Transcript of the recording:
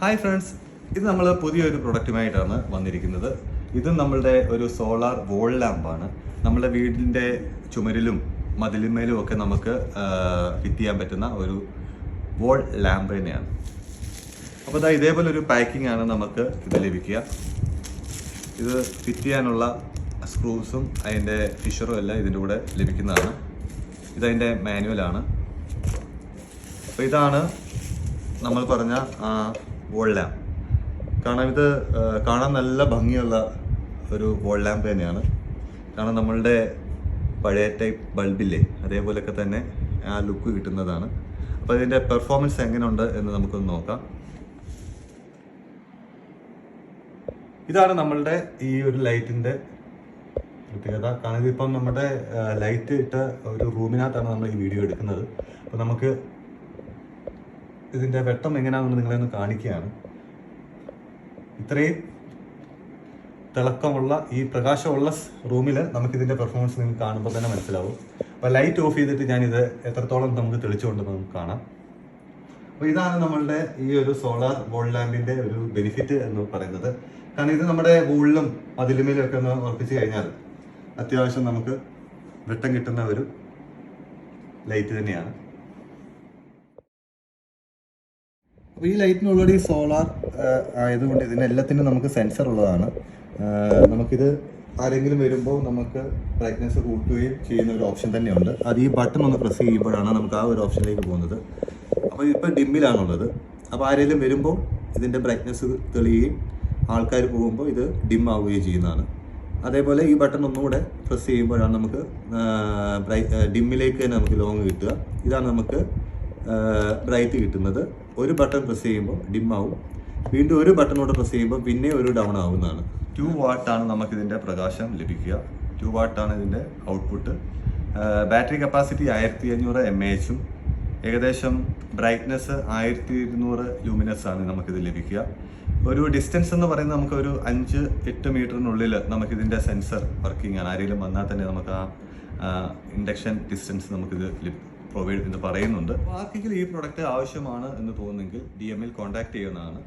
Hi friends, ഇത് നമ്മൾ പുതിയൊരു പ്രൊഡക്റ്റുമായിട്ടാണ് വന്നിരിക്കുന്നത്. ഇത് നമ്മളുടെ ഒരു സോളാർ വോൾ ലാമ്പാണ്. നമ്മുടെ വീടിൻ്റെ ചുമരിലും മതിലിന്മേലും ഒക്കെ നമുക്ക് ഫിറ്റ് ചെയ്യാൻ പറ്റുന്ന ഒരു വോൾ ലാമ്പ് തന്നെയാണ്. അപ്പോൾ ഇതാ ഇതേപോലെ ഒരു പാക്കിംഗ് ആണ് നമുക്ക് ഇത് ലഭിക്കുക. ഇത് ഫിറ്റ് ചെയ്യാനുള്ള സ്ക്രൂസും അതിൻ്റെ ഫിഷറും എല്ലാം ഇതിൻ്റെ കൂടെ ലഭിക്കുന്നതാണ്. ഇതതിൻ്റെ മാനുവലാണ്. അപ്പോൾ ഇതാണ് നമ്മൾ പറഞ്ഞ വോൾ ലാമ്പ്. കാരണം ഇത് കാണാൻ നല്ല ഭംഗിയുള്ള ഒരു വോൾ ലാമ്പ് തന്നെയാണ്. കാരണം നമ്മളുടെ പഴയ ടൈപ്പ് ബൾബില്ലേ, അതേപോലെയൊക്കെ തന്നെ ആ ലുക്ക് കിട്ടുന്നതാണ്. അപ്പോൾ ഇതിൻ്റെ പെർഫോമൻസ് എങ്ങനെയുണ്ട് എന്ന് നമുക്കൊന്ന് നോക്കാം. ഇതാണ് നമ്മളുടെ ഈ ഒരു ലൈറ്റിൻ്റെ പ്രത്യേകത. കാരണം ഇതിപ്പം നമ്മുടെ ലൈറ്റ് ഇട്ട ഒരു റൂമിനകത്താണ് നമ്മൾ ഈ വീഡിയോ എടുക്കുന്നത്. അപ്പോൾ നമുക്ക് ഇതിൻ്റെ വെട്ടം എങ്ങനെയാണെന്ന് നിങ്ങളെ ഒന്ന് കാണിക്കുകയാണ്. ഇത്രയും തിളക്കമുള്ള ഈ പ്രകാശമുള്ള റൂമിൽ നമുക്കിതിൻ്റെ പെർഫോമൻസ് നിങ്ങൾക്ക് കാണുമ്പോൾ തന്നെ മനസ്സിലാവും. അപ്പോൾ ലൈറ്റ് ഓഫ് ചെയ്തിട്ട് ഞാനിത് എത്രത്തോളം നമുക്ക് തെളിച്ചുകൊണ്ട് നമുക്ക് കാണാം. അപ്പോൾ ഇതാണ് നമ്മളുടെ ഈ ഒരു സോളാർ വോൾ ലാമ്പിൻ്റെ ഒരു ബെനിഫിറ്റ് എന്ന് പറയുന്നത്. കാരണം ഇത് നമ്മുടെ വൂളിലും അതിലുമേലും ഒക്കെ ഒന്ന് ഉറപ്പിച്ച് കഴിഞ്ഞാൽ അത്യാവശ്യം നമുക്ക് വെട്ടം കിട്ടുന്ന ഒരു ലൈറ്റ് തന്നെയാണ്. അപ്പോൾ ഈ ലൈറ്റിന് ഓൾറെഡി സോളാർ ആയതുകൊണ്ട് ഇതിനെല്ലാത്തിനും നമുക്ക് സെൻസർ ഉള്ളതാണ്. നമുക്കിത് ആരെങ്കിലും വരുമ്പോൾ നമുക്ക് ബ്രൈറ്റ്നസ് കൂട്ടുകയും ചെയ്യുന്ന ഒരു ഓപ്ഷൻ തന്നെയുണ്ട്. അത് ഈ ബട്ടൺ ഒന്ന് പ്രസ് ചെയ്യുമ്പോഴാണ് നമുക്ക് ആ ഒരു ഓപ്ഷനിലേക്ക് പോകുന്നത്. അപ്പോൾ ഇപ്പോൾ ഡിമ്മിലാണുള്ളത്. അപ്പോൾ ആരെങ്കിലും വരുമ്പോൾ ഇതിൻ്റെ ബ്രൈറ്റ്നസ് തെളിയുകയും ആൾക്കാർ പോകുമ്പോൾ ഇത് ഡിം ആവുകയും ചെയ്യുന്നതാണ്. അതേപോലെ ഈ ബട്ടൺ ഒന്നുകൂടെ പ്രസ് ചെയ്യുമ്പോഴാണ് നമുക്ക് ഡിമ്മിലേക്ക് തന്നെ നമുക്ക് ലോങ് കിട്ടുക. ഇതാണ് നമുക്ക് ബ്രൈറ്റ് കിട്ടുന്നത്. ഒരു ബട്ടൺ പ്രസ് ചെയ്യുമ്പോൾ ഡിം ആവും, വീണ്ടും ഒരു ബട്ടണോട് പ്രസ് ചെയ്യുമ്പോൾ പിന്നെ ഒരു ഡൗൺ ആവുന്നതാണ്. 2 വാട്ടാണ് നമുക്കിതിൻ്റെ പ്രകാശം ലഭിക്കുക. 2 വാട്ടാണ് ഇതിൻ്റെ ഔട്ട്പുട്ട്. ബാറ്ററി കപ്പാസിറ്റി 1500 mAh ഏകദേശം ബ്രൈറ്റ്നസ് 1200 ലൂമിനസ് ആണ് നമുക്കിത് ലഭിക്കുക. ഒരു ഡിസ്റ്റൻസ് എന്ന് പറയുന്നത് നമുക്ക് ഒരു 5-8 മീറ്ററിനുള്ളിൽ നമുക്കിതിൻ്റെ സെൻസർ വർക്കിംഗ് ആണ്. ആരെങ്കിലും വന്നാൽ തന്നെ നമുക്ക് ആ ഇൻഡക്ഷൻ ഡിസ്റ്റൻസ് നമുക്കിത് പ്രൊവൈഡ് എന്ന് പറയുന്നുണ്ട്. ആർക്കെങ്കിലും ഈ പ്രൊഡക്റ്റ് ആവശ്യമാണ് എന്ന് തോന്നുന്നെങ്കിൽ DM ൽ കോൺടാക്ട് ചെയ്യുന്നതാണ്.